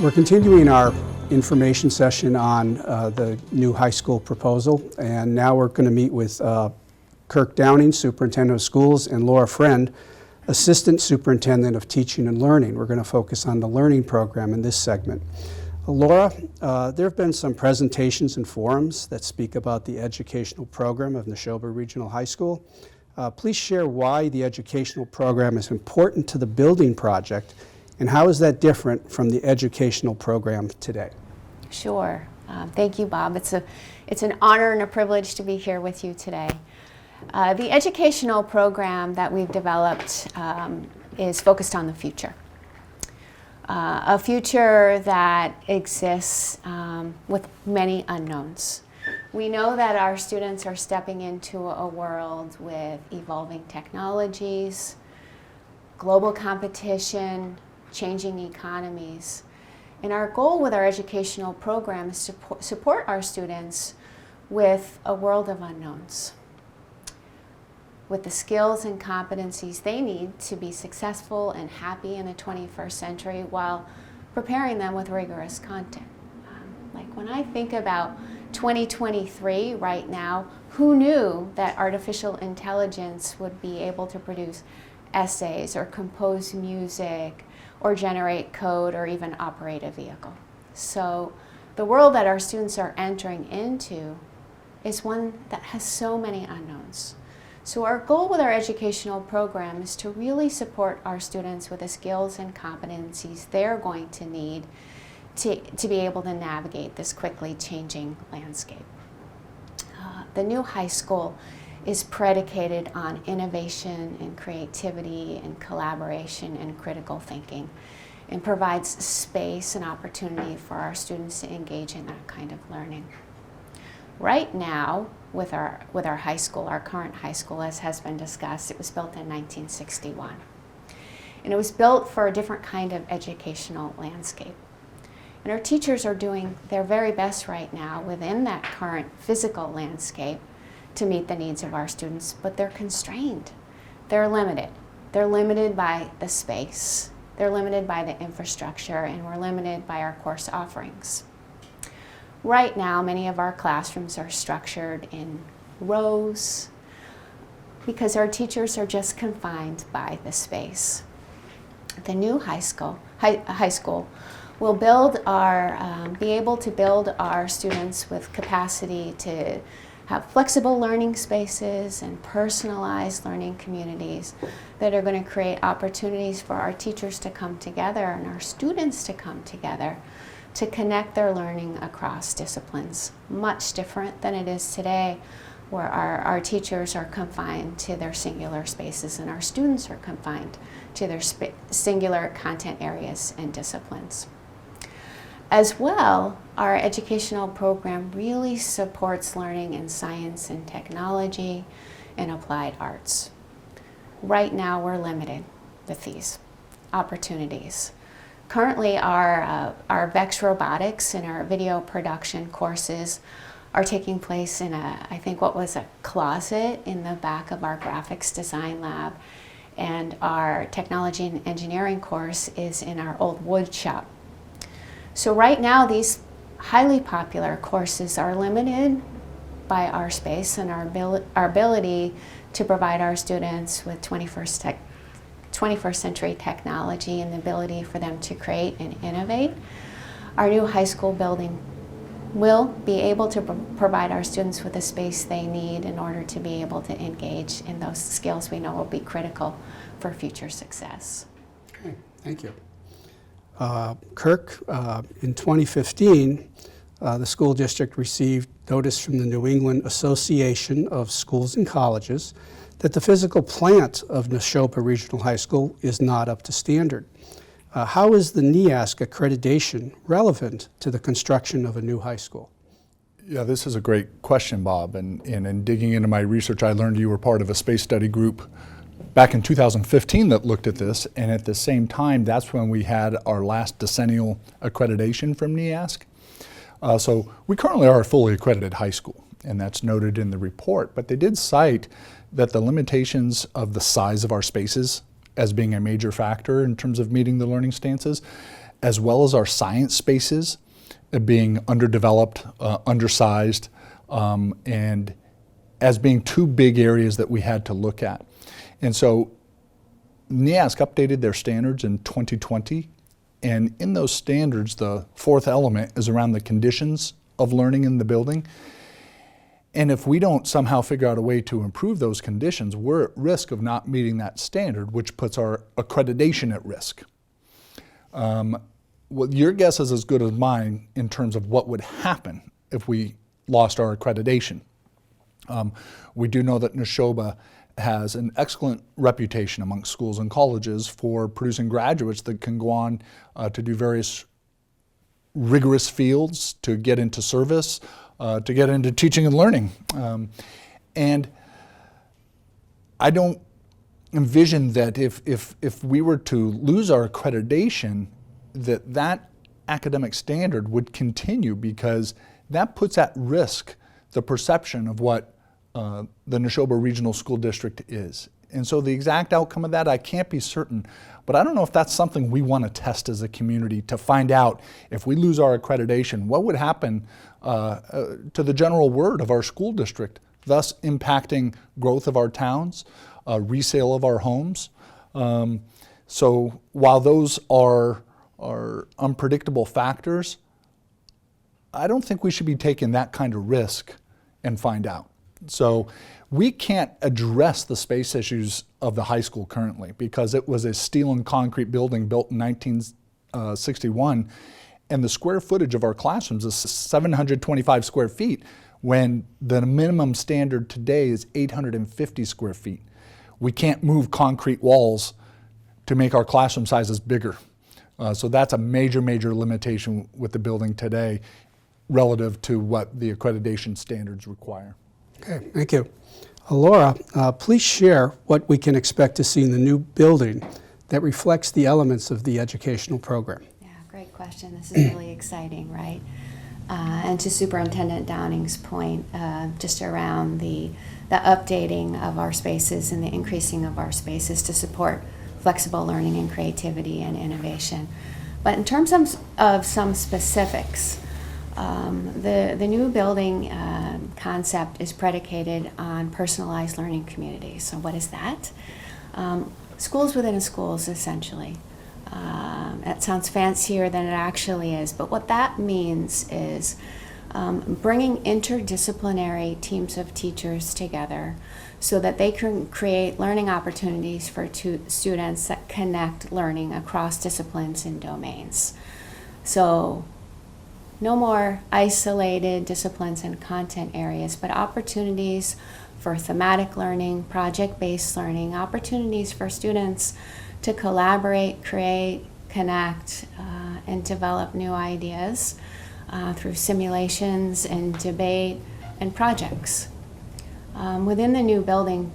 We're continuing our information session on the new high school proposal, and now we're going to meet with Kirk Downing, Superintendent of Schools, and Laura Friend, Assistant Superintendent of Teaching and Learning. We're going to focus on the learning program in this segment. Laura, there have been some presentations and forums that speak about the educational program of Nashoba Regional High School. Please share why the educational program is important to the building project, and how is that different from the educational program today? Sure. Thank you, Bob. It's an honor and a privilege to be here with you today. The educational program that we've developed is focused on the future. A future that exists with many unknowns. We know that our students are stepping into a world with evolving technologies, global competition, changing economies. And our goal with our educational program is to support our students with a world of unknowns, with the skills and competencies they need to be successful and happy in the 21st century while preparing them with rigorous content. Like when I think about 2023 right now, who knew that artificial intelligence would be able to produce essays or compose music or generate code or even operate a vehicle? So the world that our students are entering into is one that has so many unknowns. So our goal with our educational program is to really support our students with the skills and competencies they're going to need to be able to navigate this quickly changing landscape. The new high school is predicated on innovation and creativity and collaboration and critical thinking, and provides space and opportunity for our students to engage in that kind of learning. Right now, with our high school, our current high school, as has been discussed, it was built in 1961. And it was built for a different kind of educational landscape. And our teachers are doing their very best right now within that current physical landscape to meet the needs of our students, but they're constrained. They're limited. They're limited by the space. They're limited by the infrastructure, and we're limited by our course offerings. Right now, many of our classrooms are structured in rows because our teachers are just confined by the space. The new high school will be able to build our students with capacity to have flexible learning spaces and personalized learning communities that are going to create opportunities for our teachers to come together and our students to come together to connect their learning across disciplines. Much different than it is today, where our teachers are confined to their singular spaces and our students are confined to their singular content areas and disciplines. As well, our educational program really supports learning in science and technology and applied arts. Right now, we're limited with these opportunities. Currently, our VEX robotics and our video production courses are taking place in I think what was a closet in the back of our graphics design lab, and our technology and engineering course is in our old wood shop. So right now, these highly popular courses are limited by our space and our ability to provide our students with 21st century technology and the ability for them to create and innovate. Our new high school building will be able to provide our students with the space they need in order to be able to engage in those skills we know will be critical for future success. Okay, thank you. Kirk, in 2015, the school district received notice from the New England Association of Schools and Colleges that the physical plant of Nashoba Regional High School is not up to standard. How is the NEASC accreditation relevant to the construction of a new high school? Yeah, this is a great question, Bob. And in digging into my research, I learned you were part of a space study group back in 2015 that looked at this, and at the same time, that's when we had our last decennial accreditation from NEASC. So we currently are a fully accredited high school, and that's noted in the report, but they did cite that the limitations of the size of our spaces as being a major factor in terms of meeting the learning stances, as well as our science spaces being underdeveloped, undersized, and as being two big areas that we had to look at. And so NEASC updated their standards in 2020, and in those standards, the fourth element is around the conditions of learning in the building. And if we don't somehow figure out a way to improve those conditions, we're at risk of not meeting that standard, which puts our accreditation at risk. Well, your guess is as good as mine in terms of what would happen if we lost our accreditation. We do know that Nashoba has an excellent reputation amongst schools and colleges for producing graduates that can go on to do various rigorous fields, to get into service, to get into teaching and learning. And I don't envision that if we were to lose our accreditation, that academic standard would continue, because that puts at risk the perception of what the Nashoba Regional School District is. And so the exact outcome of that, I can't be certain, but I don't know if that's something we want to test as a community to find out if we lose our accreditation, what would happen to the general word of our school district, thus impacting growth of our towns, resale of our homes. So while those are unpredictable factors, I don't think we should be taking that kind of risk and find out. So we can't address the space issues of the high school currently, because it was a steel and concrete building built in 1961, and the square footage of our classrooms is 725 square feet, when the minimum standard today is 850 square feet. We can't move concrete walls to make our classroom sizes bigger. So that's a major, major limitation with the building today relative to what the accreditation standards require. Okay, thank you. Laura, please share what we can expect to see in the new building that reflects the elements of the educational program. Yeah, great question. This is really exciting, right? And to Superintendent Downing's point, just around the updating of our spaces and the increasing of our spaces to support flexible learning and creativity and innovation. But in terms of some specifics, the new building concept is predicated on personalized learning communities. So what is that? Schools within a schools, essentially. It sounds fancier than it actually is, but what that means is bringing interdisciplinary teams of teachers together so that they can create learning opportunities for students that connect learning across disciplines and domains. So no more isolated disciplines and content areas, but opportunities for thematic learning, project-based learning, opportunities for students to collaborate, create, connect, and develop new ideas through simulations and debate and projects. Within the new building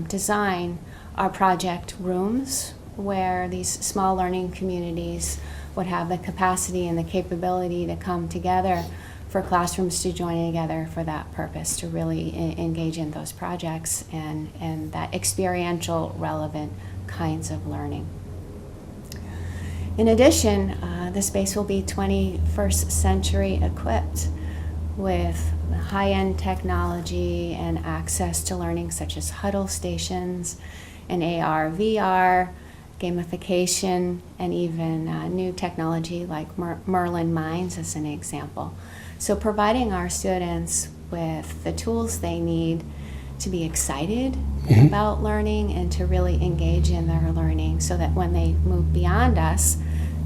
design are project rooms where these small learning communities would have the capacity and the capability to come together, for classrooms to join together for that purpose, to really engage in those projects and that experiential, relevant kinds of learning. In addition, the space will be 21st century equipped with high-end technology and access to learning such as huddle stations and AR, VR, gamification, and even new technology like Merlin Minds as an example. So providing our students with the tools they need to be excited about learning and to really engage in their learning, so that when they move beyond us,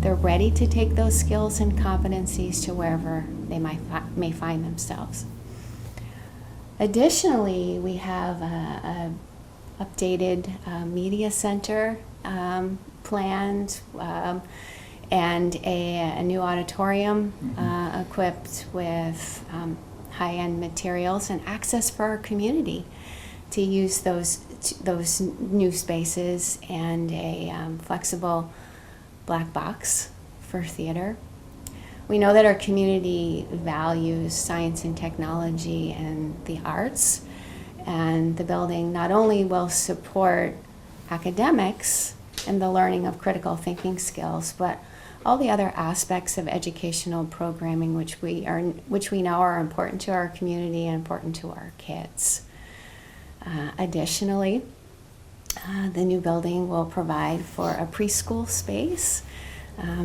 they're ready to take those skills and competencies to wherever they may find themselves. Additionally, we have a updated media center planned, and a new auditorium equipped with high-end materials and access for our community to use those new spaces, and a flexible black box for theater. We know that our community values science and technology and the arts, and the building not only will support academics and the learning of critical thinking skills, but all the other aspects of educational programming which we know are important to our community and important to our kids. Additionally, the new building will provide for a preschool space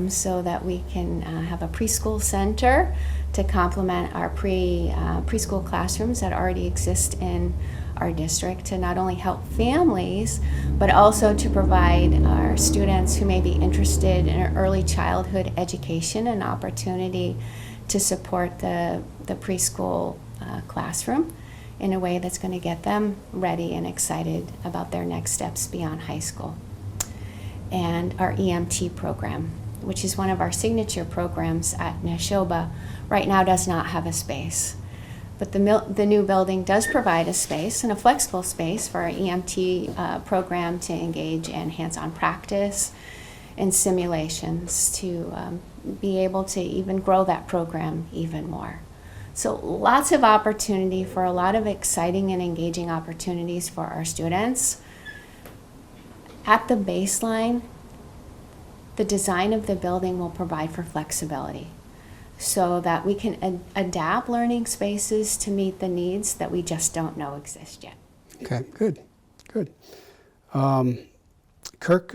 so that we can have a preschool center to complement our preschool classrooms that already exist in our district, to not only help families, but also to provide our students who may be interested in early childhood education an opportunity to support the preschool classroom in a way that's going to get them ready and excited about their next steps beyond high school. And our EMT program, which is one of our signature programs at Nashoba, right now does not have a space. But the new building does provide a space, and a flexible space, for our EMT program to engage in hands-on practice and simulations to be able to even grow that program even more. So lots of opportunity for a lot of exciting and engaging opportunities for our students. At the baseline, the design of the building will provide for flexibility so that we can adapt learning spaces to meet the needs that we just don't know exist yet. Okay, good, good. Kirk,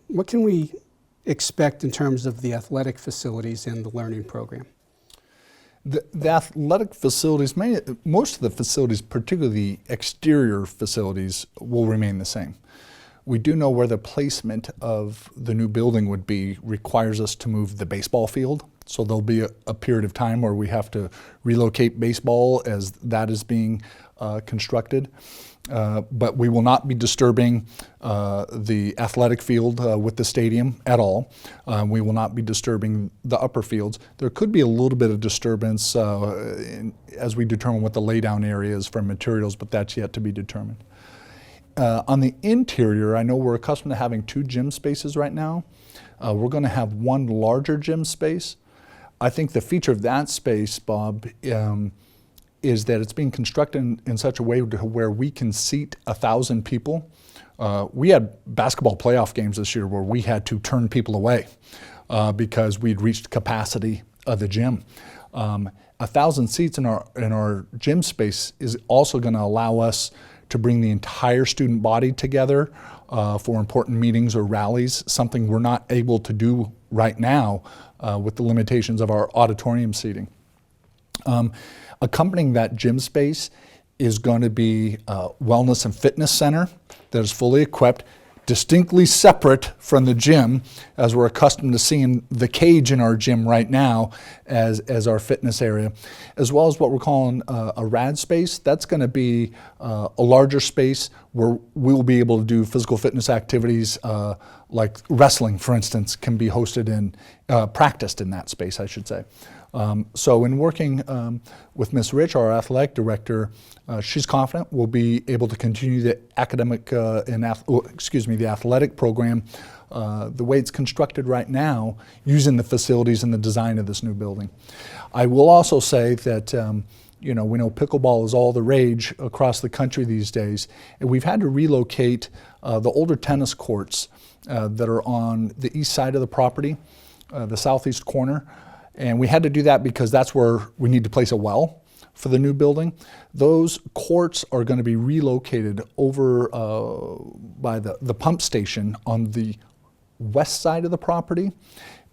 what can we expect in terms of the athletic facilities and the learning program? The athletic facilities, most of the facilities, particularly the exterior facilities, will remain the same. We do know where the placement of the new building would be requires us to move the baseball field. So there'll be a period of time where we have to relocate baseball as that is being constructed. But we will not be disturbing the athletic field with the stadium at all. We will not be disturbing the upper fields. There could be a little bit of disturbance as we determine what the laydown area is for materials, but that's yet to be determined. On the interior, I know we're accustomed to having 2 gym spaces right now. We're going to have 1 larger gym space. I think the feature of that space, Bob, is that it's being constructed in such a way to where we can seat 1,000 people. We had basketball playoff games this year where we had to turn people away because we'd reached capacity of the gym. 1,000 seats in our gym space is also going to allow us to bring the entire student body together for important meetings or rallies, something we're not able to do right now with the limitations of our auditorium seating. Accompanying that gym space is going to be a wellness and fitness center that is fully equipped, distinctly separate from the gym, as we're accustomed to seeing the cage in our gym right now as our fitness area, as well as what we're calling a RAD space. That's going to be a larger space where we'll be able to do physical fitness activities like wrestling, for instance, can be hosted and practiced in that space, I should say. So in working with Ms. Rich, our athletic director, she's confident we'll be able to continue the the athletic program the way it's constructed right now, using the facilities and the design of this new building. I will also say that we know pickleball is all the rage across the country these days, and we've had to relocate the older tennis courts that are on the east side of the property, the southeast corner. And we had to do that because that's where we need to place a well for the new building. Those courts are going to be relocated over by the pump station on the west side of the property.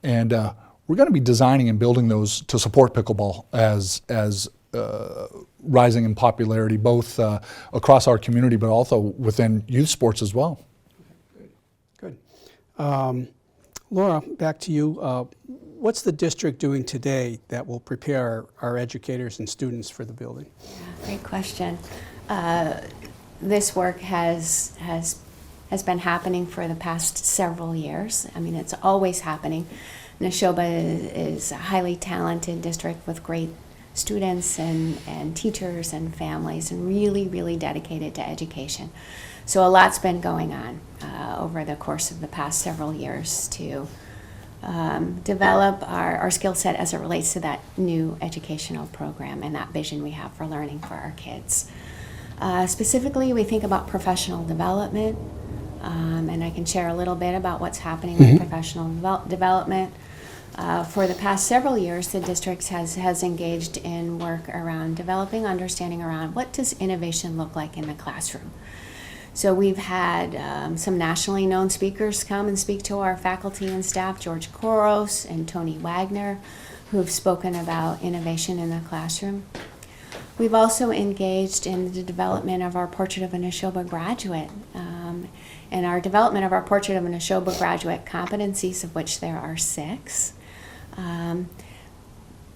And we're going to be designing and building those to support pickleball as rising in popularity, both across our community, but also within youth sports as well. Good. Laura, back to you. What's the district doing today that will prepare our educators and students for the building? Yeah, great question. This work has been happening for the past several years. I mean, it's always happening. Nashoba is a highly talented district with great students and teachers and families, and really, really dedicated to education. So a lot's been going on over the course of the past several years to develop our skill set as it relates to that new educational program and that vision we have for learning for our kids. Specifically, we think about professional development, and I can share a little bit about what's happening with professional development. For the past several years, the district has engaged in work around developing understanding around what does innovation look like in the classroom. So we've had some nationally known speakers come and speak to our faculty and staff, George Koros and Tony Wagner, who have spoken about innovation in the classroom. We've also engaged in the development of our Portrait of a Nashoba graduate. And our development of our Portrait of a Nashoba graduate competencies, of which there are 6,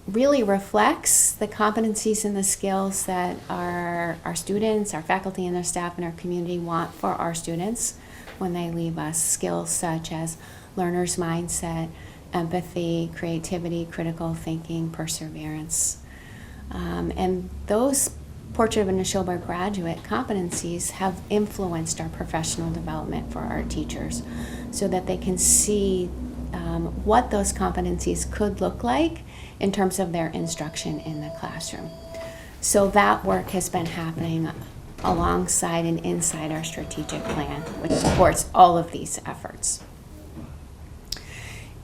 really reflects the competencies and the skills that our students, our faculty and their staff and our community want for our students when they leave us. Skills such as learner's mindset, empathy, creativity, critical thinking, perseverance. And those Portrait of a Nashoba graduate competencies have influenced our professional development for our teachers so that they can see what those competencies could look like in terms of their instruction in the classroom. So that work has been happening alongside and inside our strategic plan, which supports all of these efforts.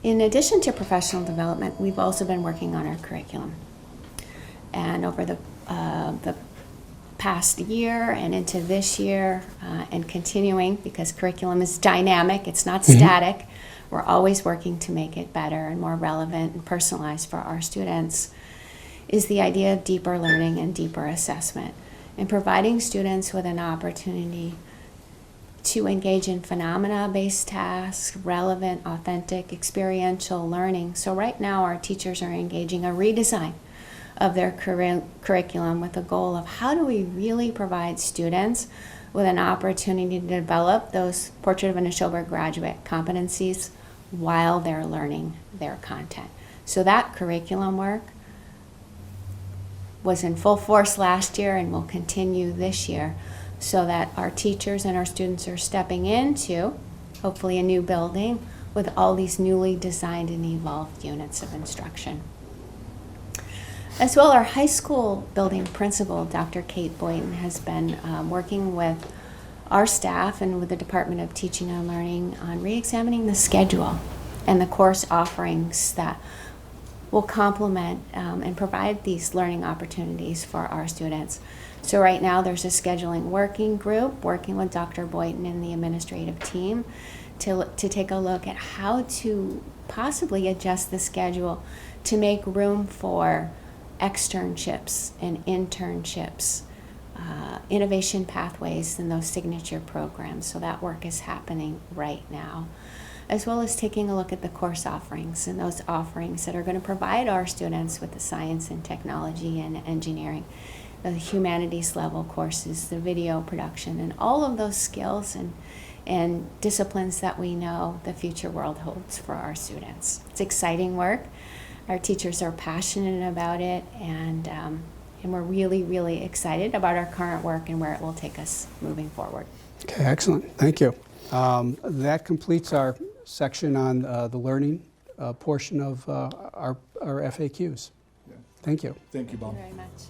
In addition to professional development, we've also been working on our curriculum. And over the past year and into this year and continuing, because curriculum is dynamic, it's not static, we're always working to make it better and more relevant and personalized for our students, is the idea of deeper learning and deeper assessment, and providing students with an opportunity to engage in phenomena-based tasks, relevant, authentic, experiential learning. So right now our teachers are engaging a redesign of their curriculum with the goal of how do we really provide students with an opportunity to develop those Portrait of a Nashoba graduate competencies while they're learning their content. So that curriculum work was in full force last year and will continue this year so that our teachers and our students are stepping into, hopefully, a new building with all these newly designed and evolved units of instruction. As well, our high school building principal, Dr. Kate Boynton, has been working with our staff and with the Department of Teaching and Learning on re-examining the schedule and the course offerings that will complement and provide these learning opportunities for our students. So right now there's a scheduling working group working with Dr. Boynton and the administrative team to take a look at how to possibly adjust the schedule to make room for externships and internships, innovation pathways, and those signature programs. So that work is happening right now, as well as taking a look at the course offerings and those offerings that are going to provide our students with the science and technology and engineering, the humanities level courses, the video production, and all of those skills and disciplines that we know the future world holds for our students. It's exciting work. Our teachers are passionate about it, and we're really, really excited about our current work and where it will take us moving forward. Okay, excellent. Thank you. That completes our section on the learning portion of our FAQs. Yeah. Thank you. Thank you, Bob. Thank you very much.